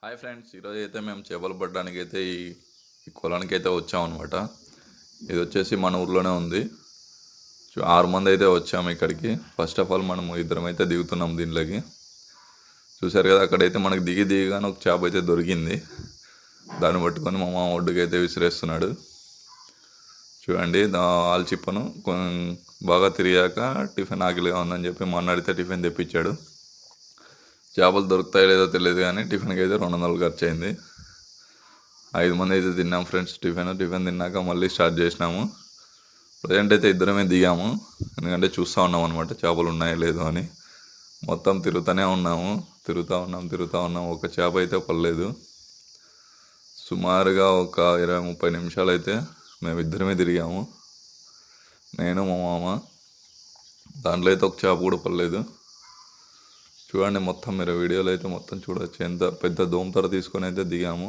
Hi friends, ఈరోజు అయితే మేము చేపలు పట్టడానికి అయితే ఈ కొలానికి అయితే వచ్చామన్నమాట. ఇది వచ్చేసి మన ఊర్లోనే ఉంది. 6 మంది అయితే వచ్చాము ఇక్కడికి. ఫస్ట్ ఆఫ్ ఆల్ మనము ఇద్దరం అయితే దిగుతున్నాం దీంట్లోకి. చూసారు కదా, అక్కడైతే మనకు దిగగానే ఒక చేప అయితే దొరికింది. దాన్ని పట్టుకొని మా మామ ఒడ్డుకి అయితే విసిరేస్తున్నాడు. చూడండి, ఆల్చిప్పను బాగా తిరిగాక టిఫిన్ ఆకలిగా ఉందని చెప్పి మా అన్న అడిగితే టిఫిన్ తెప్పించాడు. చేపలు దొరుకుతాయో లేదో తెలియదు కానీ టిఫిన్కి అయితే 200 ఖర్చు అయింది. 5 మంది అయితే తిన్నాం ఫ్రెండ్స్. టిఫిన్ తిన్నాక మళ్ళీ స్టార్ట్ చేసినాము. ప్రజెంట్ అయితే ఇద్దరమే దిగాము, ఎందుకంటే చూస్తూ ఉన్నాం అనమాట చేపలు ఉన్నాయో లేదో అని. మొత్తం తిరుగుతూనే ఉన్నాము, తిరుగుతూ ఉన్నాం. ఒక చేప అయితే పడలేదు. సుమారుగా ఒక 20-30 నిమిషాలు అయితే మేము ఇద్దరమే తిరిగాము, నేను మా మామ. దాంట్లో అయితే ఒక చేప కూడా పడలేదు. చూడండి, మొత్తం మీరు వీడియోలో అయితే మొత్తం చూడొచ్చు. ఎంత పెద్ద దోమతర తీసుకొని అయితే దిగాము.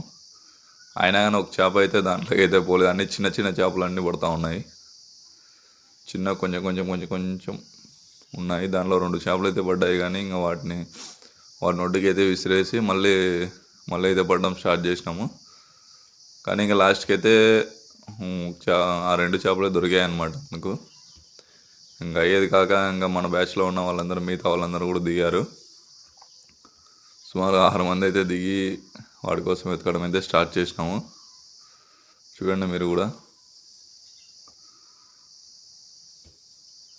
అయినా కానీ ఒక చేప అయితే దాంట్లోకి అయితే పోలేదు. అన్ని చిన్న చిన్న చేపలు అన్నీ పడుతూ ఉన్నాయి. కొంచెం ఉన్నాయి. దాంట్లో 2 చేపలు అయితే పడ్డాయి, కానీ ఇంకా వాటిని ఒడ్డుకి అయితే విసిరేసి మళ్ళీ అయితే పడడం స్టార్ట్ చేసినాము. కానీ ఇంకా లాస్ట్కి అయితే ఆ 2 చేపలే దొరికాయి అన్నమాట మనకు. ఇంకా అయ్యేది కాక ఇంకా మన బ్యాచ్లో ఉన్న వాళ్ళందరూ, మిగతా వాళ్ళందరూ కూడా దిగారు. సుమారు 6 మంది అయితే దిగి వాడి కోసం వెతకడం అయితే స్టార్ట్ చేసినాము. చూడండి, మీరు కూడా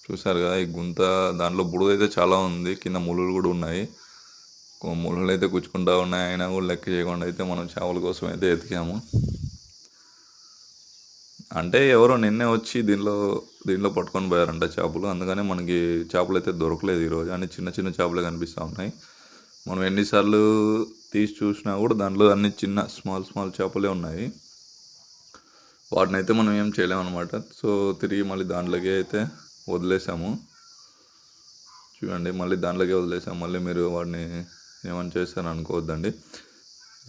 చూసారు కదా ఈ గుంత. దాంట్లో బుడద అయితే చాలా ఉంది, కింద ముళ్ళు కూడా ఉన్నాయి. ముళ్ళు అయితే గుచ్చుకుంటూ ఉన్నాయి. అయినా కూడా లెక్క చేయకుండా అయితే మనం చేపల కోసం అయితే ఎతికాము. అంటే ఎవరో నిన్నే వచ్చి దీంట్లో పట్టుకొని పోయారంట చేపలు. అందుకని మనకి చేపలు అయితే దొరకలేదు ఈరోజు. అన్ని చిన్న చిన్న చేపలే కనిపిస్తూ ఉన్నాయి. మనం ఎన్నిసార్లు తీసి చూసినా కూడా దాంట్లో అన్ని చిన్న స్మాల్ చేపలే ఉన్నాయి. వాటిని అయితే మనం ఏం చేయలేమన్నమాట. సో తిరిగి మళ్ళీ దాంట్లోకి అయితే వదిలేసాము. చూడండి, మళ్ళీ దాంట్లోకి వదిలేసాము. మళ్ళీ మీరు వాడిని ఏమైనా చేస్తారని అనుకోవద్దండి.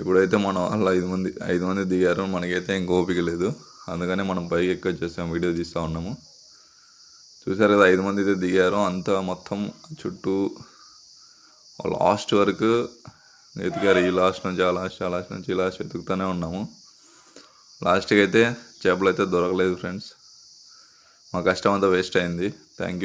ఇప్పుడైతే మనం అలా 5 మంది దిగారు. మనకైతే ఇంక ఓపిక లేదు, అందుకని మనం పైకి ఎక్కొచ్చేసాము, వీడియో తీస్తూ ఉన్నాము. చూసారు కదా, 5 మంది అయితే దిగారు. అంతా మొత్తం చుట్టూ లాస్ట్ వరకు ఎతికారు. ఈ లాస్ట్ నుంచి ఆ లాస్ట్ నుంచి ఈ లాస్ట్ వెతుకుతూనే ఉన్నాము. లాస్ట్కి అయితే చేపలు అయితే దొరకలేదు ఫ్రెండ్స్. మా కష్టం అంతా వేస్ట్ అయింది. Thank you.